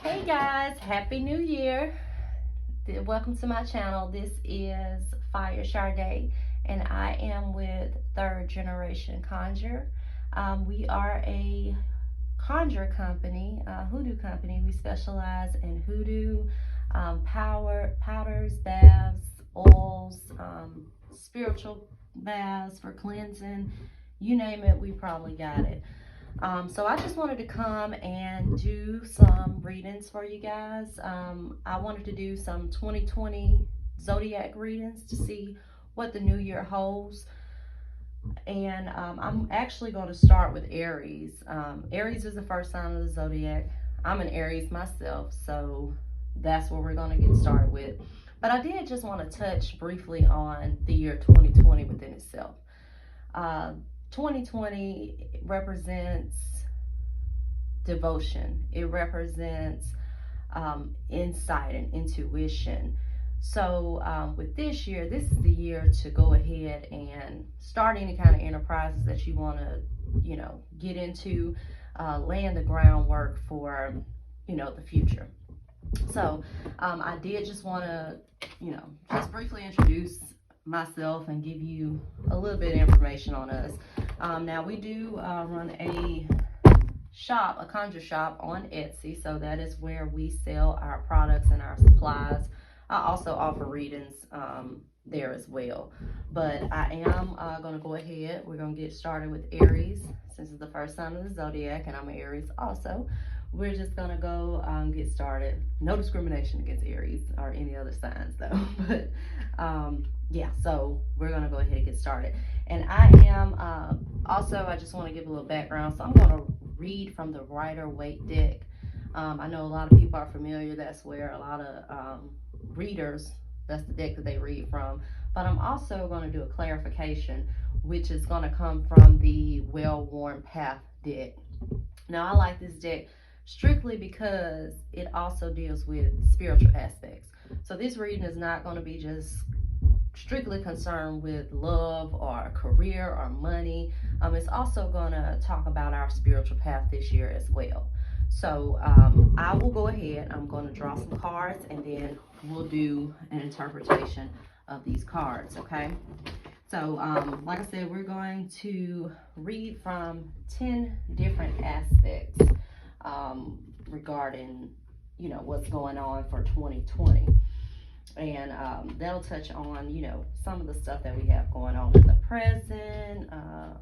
Hey guys, Happy New Year. Welcome to my channel. This is Fire Sade, and I am with Third Generation Conjure. We are a conjure company, hoodoo company. We specialize in hoodoo, powders, baths, oils, spiritual baths for cleansing. You name it, we probably got it. So I just wanted to come and do some readings for you guys. I wanted to do some 2020 zodiac readings to see what the new year holds. And I'm actually going to start with Aries. Aries is the first sign of the zodiac. I'm an Aries myself, so that's what we're going to get started with. But I did just want to touch briefly on the year 2020 within itself. 2020 represents devotion. It represents insight and intuition. So with this year, this is the year to go ahead and start any kind of enterprises that you want to, get into, laying the groundwork for, the future. So I did just want to, just briefly introduce myself and give you a little bit of information on us. Now we do run a conjure shop on Etsy, so that is where we sell our products and our supplies. I also offer readings there as well. But I am going to go ahead. We're going to get started with Aries, since it's the first sign of the zodiac, and I'm an Aries also. We're just going to go get started. No discrimination against Aries or any other signs though. But yeah, so we're going to go ahead and get started. And I am also, I just want to give a little background. So I'm going to read from the Rider-Waite deck. I know a lot of people are familiar. That's where a lot of readers, that's the deck that they read from. But I'm also going to do a clarification, which is going to come from the Well-Worn Path deck. Now, I like this deck strictly because it also deals with spiritual aspects. So this reading is not going to be just strictly concerned with love or career or money. It's also going to talk about our spiritual path this year as well. So I will go ahead. I'm going to draw some cards, and then we'll do an interpretation of these cards, okay? So like I said, we're going to read from 10 different aspects regarding, what's going on for 2020. And that'll touch on, some of the stuff that we have going on in the present,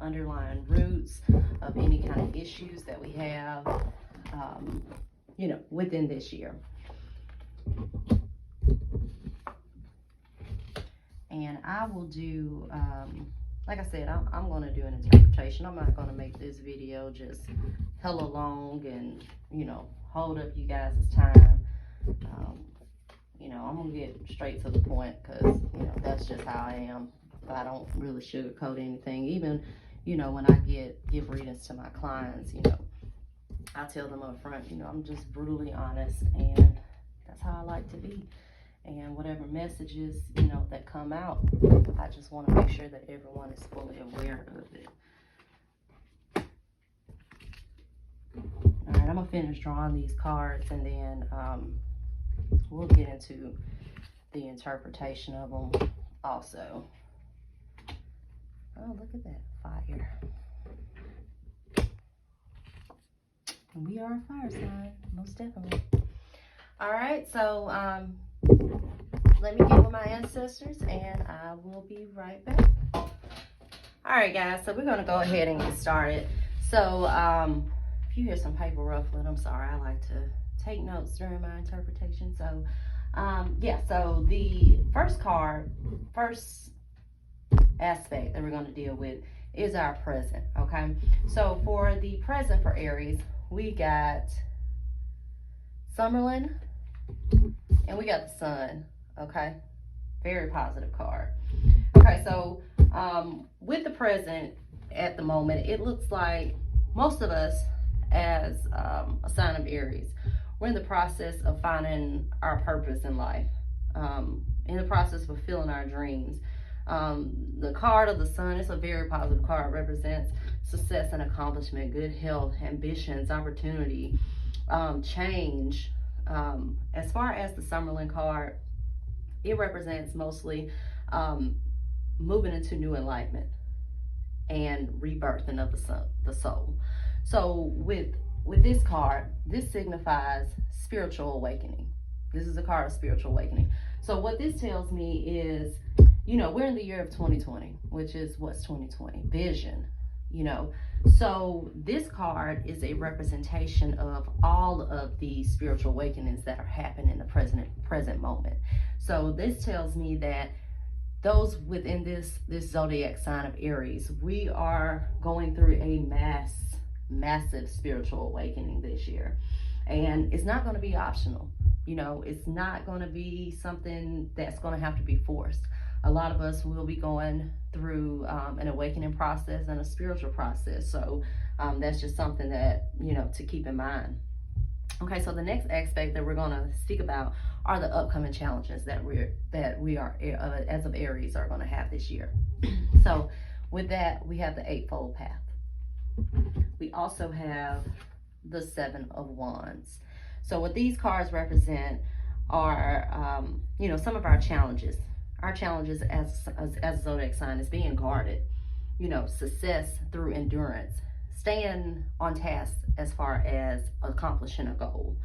underlying roots of any kind of issues that we have, within this year. And I will do, like I said, I'm going to do an interpretation. I'm not going to make this video just hella long and, hold up you guys' time. I'm going to get straight to the point because, that's just how I am. I don't really sugarcoat anything. Even, when I give readings to my clients, I tell them up front, I'm just brutally honest, and that's how I like to be. And whatever messages, that come out, I just want to make sure that everyone is fully aware of it. All right, I'm going to finish drawing these cards, and then we'll get into the interpretation of them also. Oh, look at that fire. And we are a fire sign, most definitely. All right, so let me get with my ancestors, and I will be right back. All right, guys, so we're going to go ahead and get started. So if you hear some paper ruffling, I'm sorry. I like to take notes during my interpretation. So yeah, so the first aspect that we're going to deal with is our present, okay? So for the present for Aries, we got Summerlin, and we got the Sun, okay? Very positive card. Okay, so with the present at the moment, it looks like most of us as a sign of Aries, we're in the process of finding our purpose in life, in the process of fulfilling our dreams. The card of the Sun is a very positive card. It represents success and accomplishment, good health, ambitions, opportunity, change, As far as the Summerlin card, it represents mostly moving into new enlightenment and rebirthing of the soul. So with this card, this signifies spiritual awakening. This is a card of spiritual awakening. So what this tells me is, we're in the year of 2020, which is what's 2020? Vision, So this card is a representation of all of the spiritual awakenings that are happening in the present moment. So this tells me that those within this zodiac sign of Aries, we are going through a massive spiritual awakening this year. And it's not going to be optional. It's not going to be something that's going to have to be forced. A lot of us will be going through an awakening process and a spiritual process. So that's just something that, to keep in mind. Okay, so the next aspect that we're going to speak about are the upcoming challenges that we are as of Aries are going to have this year. So with that, we have the Eightfold Path. We also have the Seven of Wands. So what these cards represent are, some of our challenges. Our challenges as a zodiac sign is being guarded, success through endurance, staying on task as far as accomplishing a goal,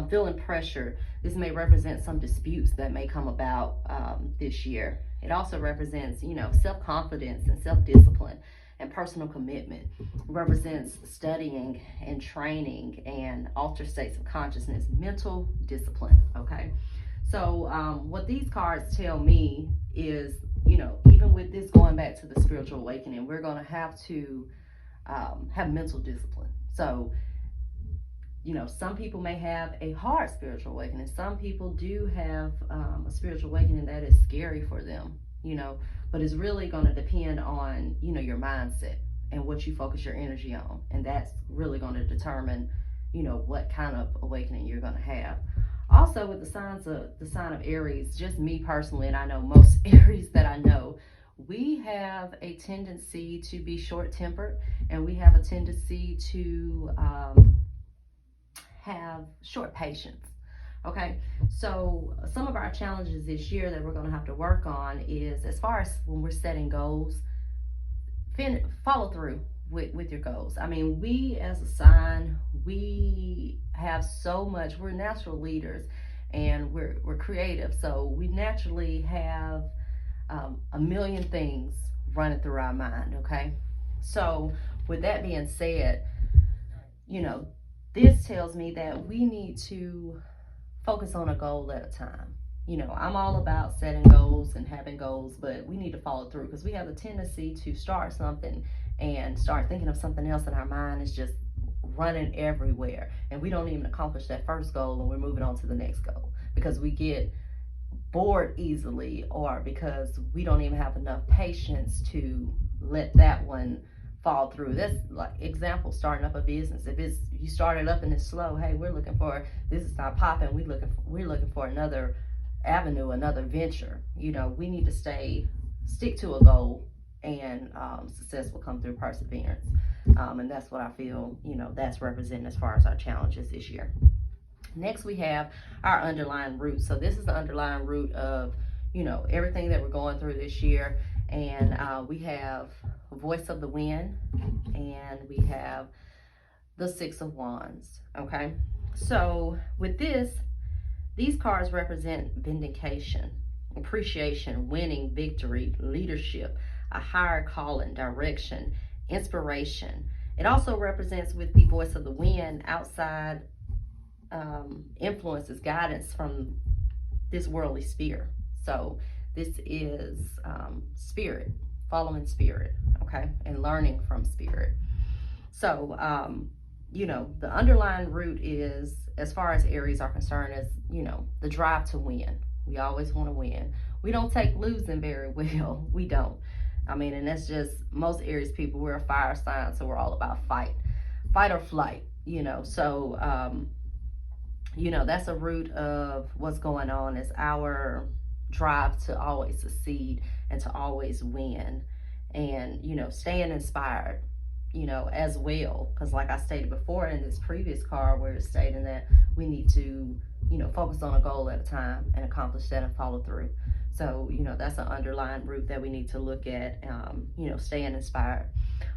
feeling pressure. This may represent some disputes that may come about this year. It also represents, self-confidence and self-discipline and personal commitment. It represents studying and training and altered states of consciousness, mental discipline, okay? So what these cards tell me is, even with this going back to the spiritual awakening, we're going to have to have mental discipline. So, some people may have a hard spiritual awakening. Some people do have a spiritual awakening that is scary for them, but it's really going to depend on, your mindset and what you focus your energy on. And that's really going to determine, what kind of awakening you're going to have. Also, with the sign of Aries, just me personally, and I know most Aries that I know, we have a tendency to be short-tempered, and we have a tendency to have short patience. Okay, so some of our challenges this year that we're going to have to work on is, as far as when we're setting goals, follow through with your goals. I mean, we as a sign, we have so much. We're natural leaders, and we're creative, so we naturally have a million things running through our mind. Okay, so with that being said, this tells me that we need to focus on a goal at a time. I'm all about setting goals and having goals, but we need to follow through, because we have a tendency to start something and start thinking of something else, and our mind is just running everywhere, and we don't even accomplish that first goal, and we're moving on to the next goal because we get bored easily, or because we don't even have enough patience to let that one fall through. That's like example, starting up a business. If it's you started up and it's slow, hey, we're looking for this is not popping. We're looking for another avenue, another venture. We need to stick to a goal, and success will come through perseverance. And that's what I feel, that's represented as far as our challenges this year. Next, we have our underlying root. So this is the underlying root of, everything that we're going through this year. And we have Voice of the Wind, and we have the Six of Wands. Okay, so with these cards represent vindication, appreciation, winning, victory, leadership, a higher calling, direction, inspiration. It also represents, with the Voice of the Wind, outside influences, guidance from this worldly sphere. So this is spirit, following spirit, okay, and learning from spirit. So the underlying root is, as far as Aries are concerned, is the drive to win. We always want to win. We don't take losing very well. We don't. I mean, and that's just most Aries people. We're a fire sign, so we're all about fight or flight. So that's a root of what's going on, is our drive to always succeed and to always win, and staying inspired, as well. Because like I stated before in this previous card, where it's stating that we need to, focus on a goal at a time and accomplish that and follow through. So, that's an underlying root that we need to look at, staying inspired.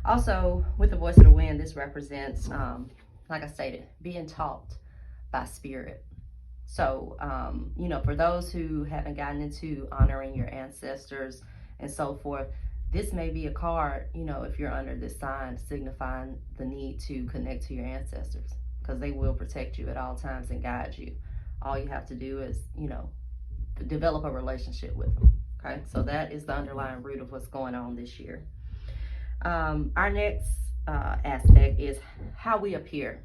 Also, with the voice of the wind, this represents, like I stated, being taught by spirit. So, for those who haven't gotten into honoring your ancestors and so forth, this may be a card, if you're under this sign, signifying the need to connect to your ancestors, because they will protect you at all times and guide you. All you have to do is, develop a relationship with them. Okay, so that is the underlying root of what's going on this year. Our next aspect is how we appear.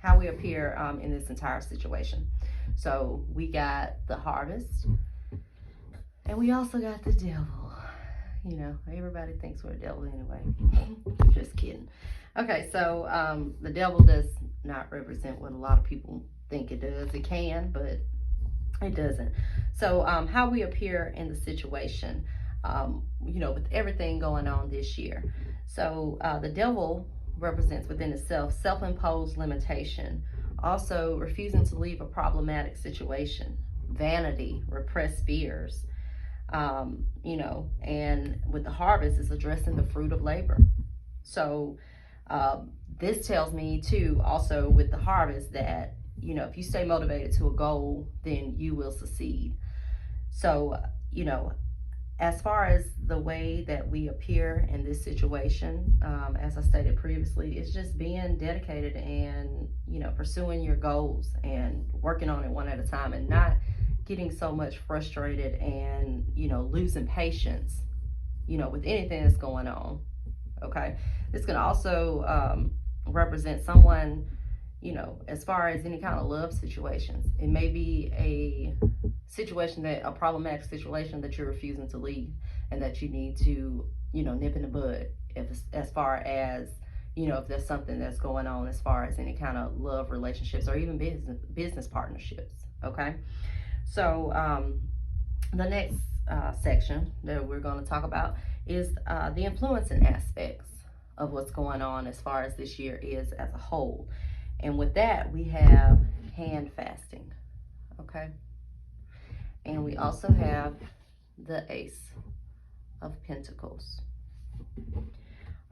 How we appear in this entire situation. So we got the harvest, and we also got the devil. Everybody thinks we're a devil anyway. Just kidding. Okay, so the devil does not represent what a lot of people think it does. It can, but it doesn't. So how we appear in the situation, with everything going on this year. So the devil represents within itself self-imposed limitation, also refusing to leave a problematic situation, vanity, repressed fears, and with the harvest is addressing the fruit of labor. So this tells me too, also with the harvest, that if you stay motivated to a goal, then you will succeed. So as far as the way that we appear in this situation, as I stated previously, it's just being dedicated and pursuing your goals and working on it one at a time, and not getting so much frustrated and losing patience with anything that's going on. Okay, this can also represent someone, as far as any kind of love situations. It may be a problematic situation that you're refusing to leave, and that you need to nip in the bud, as far as if there's something that's going on as far as any kind of love relationships or even business partnerships. Okay, so the next section that we're going to talk about is the influencing aspects of what's going on as far as this year is as a whole. And with that, we have hand fasting. Okay, and we also have the Ace of Pentacles.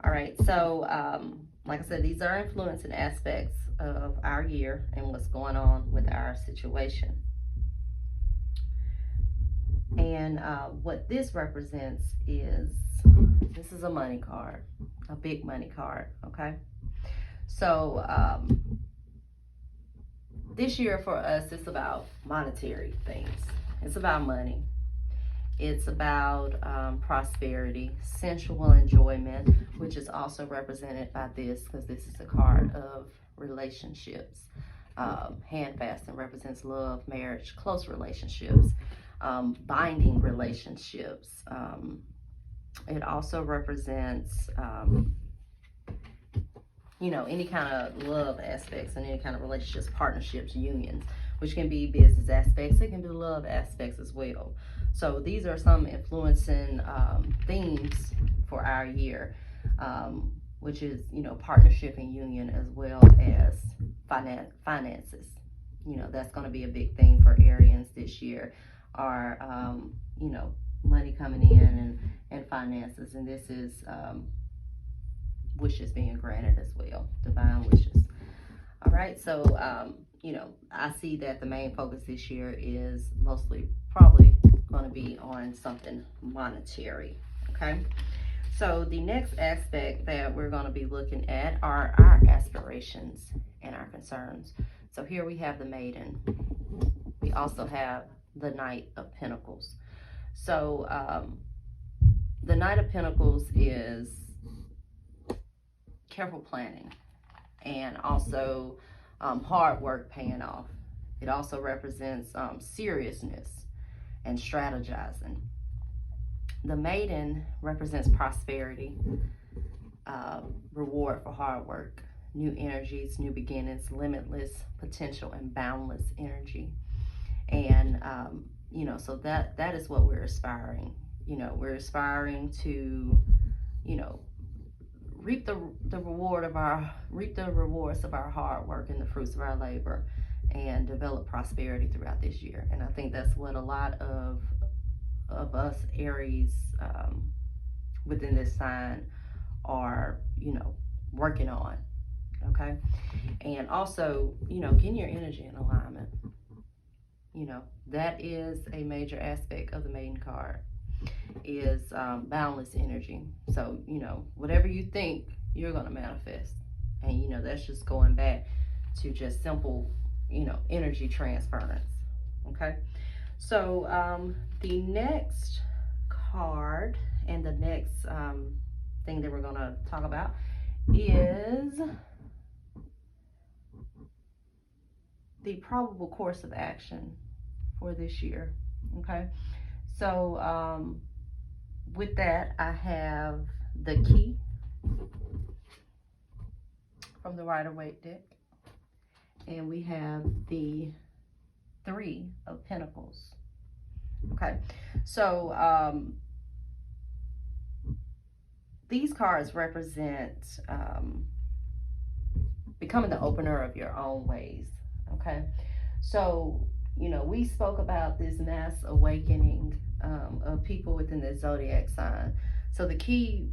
All right, so like I said, these are influencing aspects of our year and what's going on with our situation. And what this represents is, this is a money card, a big money card. Okay, so this year for us, it's about monetary things. It's about money. It's about prosperity, sensual enjoyment, which is also represented by this, because this is a card of relationships. Hand fasting represents love, marriage, close relationships, binding relationships. It also represents any kind of love aspects and any kind of relationships, partnerships, unions, which can be business aspects. It can be love aspects as well. So these are some influencing themes for our year, which is, partnership and union, as well as finances. That's going to be a big thing for Arians this year, are, money coming in and finances. And this is wishes being granted as well, divine wishes. All right, so I see that the main focus this year is mostly probably going to be on something monetary. Okay, so the next aspect that we're going to be looking at are our aspirations and our concerns. So here we have the Maiden. We also have the Knight of Pentacles. So the Knight of Pentacles is careful planning, and also hard work paying off. It also represents seriousness and strategizing. The Maiden represents prosperity, reward for hard work, new energies, new beginnings, limitless potential, and boundless energy. And so that is what we're aspiring. We're aspiring to reap the rewards of our hard work and the fruits of our labor, and develop prosperity throughout this year. And I think that's what a lot of us Aries within this sign are, working on. Okay. And also, getting your energy in alignment. That is a major aspect of the maiden card, is boundless energy. So, whatever you think, you're going to manifest. And, that's just going back to just simple, energy transference. Okay. So, the next card and the next thing that we're going to talk about is the probable course of action for this year. Okay. So, with that, I have the key from the Rider-Waite deck, and we have the 3 of Pentacles. Okay, so these cards represent becoming the opener of your own ways. Okay, so we spoke about this mass awakening of people within the zodiac sign. So the key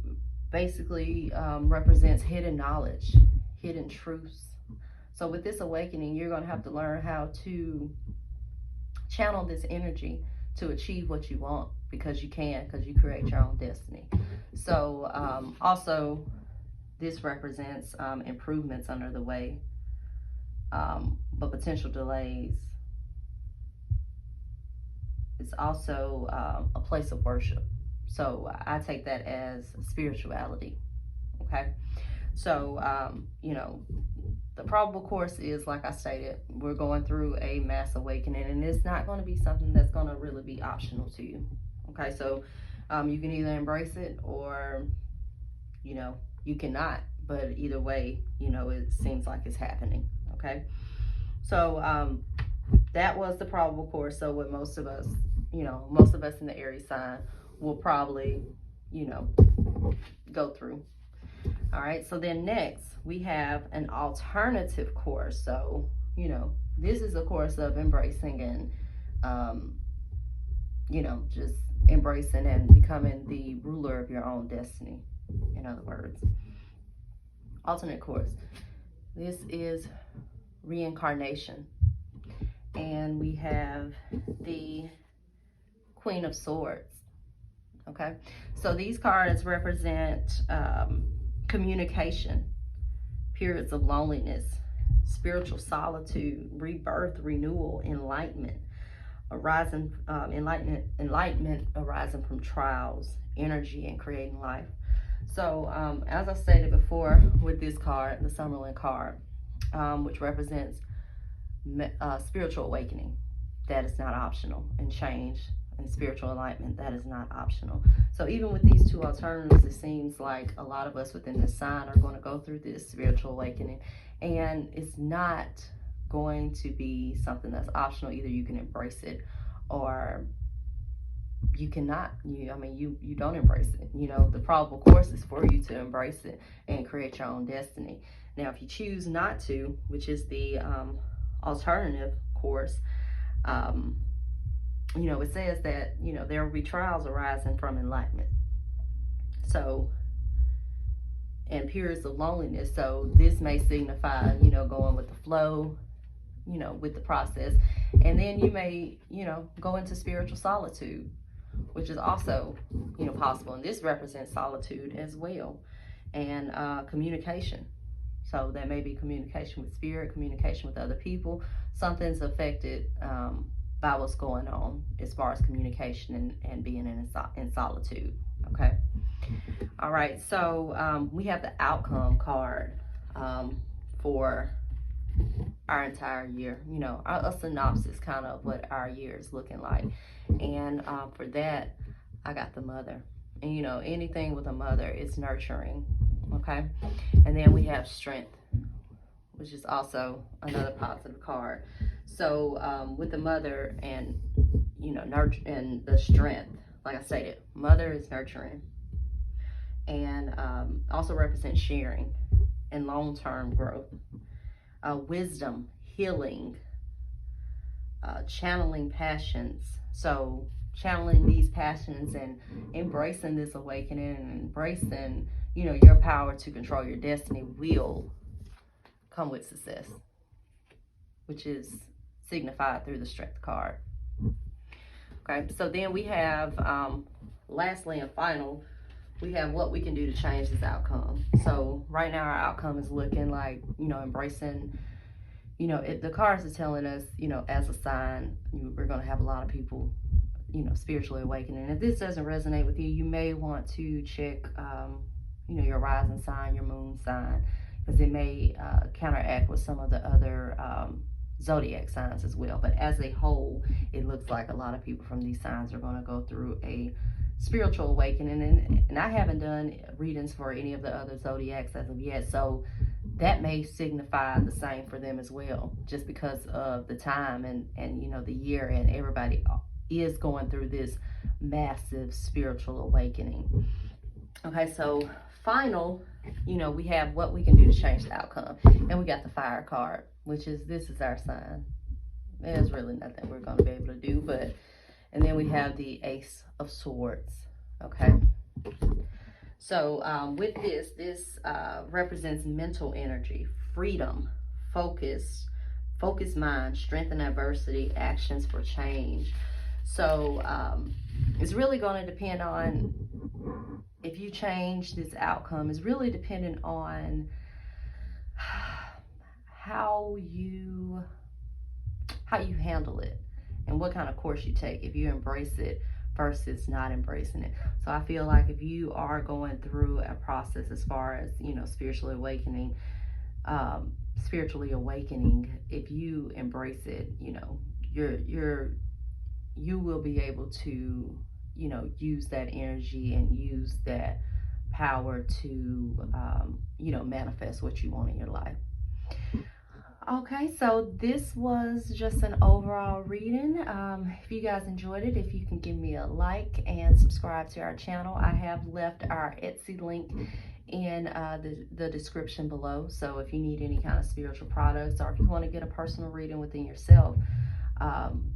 basically represents hidden knowledge, hidden truths. So with this awakening, you're going to have to learn how to channel this energy to achieve what you want, because you create your own destiny. So also, this represents improvements under the way, but potential delays. It's also a place of worship. So I take that as spirituality. Okay. So, the probable course is, like I stated, we're going through a mass awakening, and it's not going to be something that's going to really be optional to you. Okay. So, you can either embrace it or, you cannot. But either way, it seems like it's happening. Okay. So, that was the probable course. So what most of us in the Aries sign will probably, go through. All right. So then next we have an alternative course. So, this is a course of embracing and, just embracing and becoming the ruler of your own destiny. In other words, alternate course. This is reincarnation. And we have the Queen of Swords. Okay, so these cards represent communication, periods of loneliness, spiritual solitude, rebirth, renewal, enlightenment arising from trials, energy, and creating life. So as I stated before, with this card, the Summerlin card, which represents spiritual awakening, that is not optional, and change and spiritual enlightenment, that is not optional. So even with these two alternatives, it seems like a lot of us within this sign are going to go through this spiritual awakening, and it's not going to be something that's optional. Either you can embrace it or you cannot. You don't embrace it. The probable course is for you to embrace it and create your own destiny. Now, if you choose not to, which is the alternative course, it says that, there will be trials arising from enlightenment. So, and periods of loneliness. So this may signify, going with the flow, with the process. And then you may, go into spiritual solitude, which is also, possible. And this represents solitude as well. And communication. So that may be communication with spirit, communication with other people. Something's affected by what's going on as far as communication and being in solitude. Okay. All right. So we have the outcome card for our entire year. A synopsis kind of what our year is looking like. And for that, I got the Mother. And anything with a mother is nurturing. Okay. And then we have Strength, which is also another positive card. So with the Mother and nurture and the Strength, like I stated, Mother is nurturing, and also represents sharing and long-term growth, wisdom, healing, channeling passions. So channeling these passions and embracing this awakening and embracing, you know, your power to control your destiny will come with success, which is signified through the Strength card. Okay, so then we have, lastly and final, we have what we can do to change this outcome. So right now our outcome is looking like, you know, embracing, you know, the cards are telling us, you know, as a sign, we're going to have a lot of people, you know, spiritually awakening. If this doesn't resonate with you, you may want to check, you know, your rising sign, your moon sign, because it may counteract with some of the other zodiac signs as well. But as a whole, it looks like a lot of people from these signs are going to go through a spiritual awakening. And I haven't done readings for any of the other zodiacs as of yet, so that may signify the same for them as well, just because of the time and you know, the year, and everybody is going through this massive spiritual awakening. Okay, so final, you know, we have what we can do to change the outcome, and we got the Fire card, which is, this is our sign. There's really nothing we're going to be able to do, but, and then we have the Ace of Swords. Okay, so with this represents mental energy, freedom, focused mind, strength in adversity, actions for change. So it's really going to depend on, if you change this outcome, is really dependent on how you handle it and what kind of course you take, if you embrace it versus not embracing it. So I feel like if you are going through a process as far as, you know, spiritually awakening, if you embrace it, you know, you will be able to, you know, use that energy and use that power to, you know, manifest what you want in your life. Okay, so this was just an overall reading. If you guys enjoyed it, if you can give me a like and subscribe to our channel. I have left our Etsy link in the description below. So if you need any kind of spiritual products, or if you want to get a personal reading within yourself,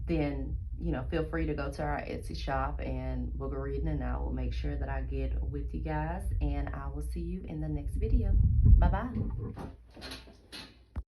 then, you know, feel free to go to our Etsy shop and book a reading, and I will make sure that I get with you guys, and I will see you in the next video. Bye-bye.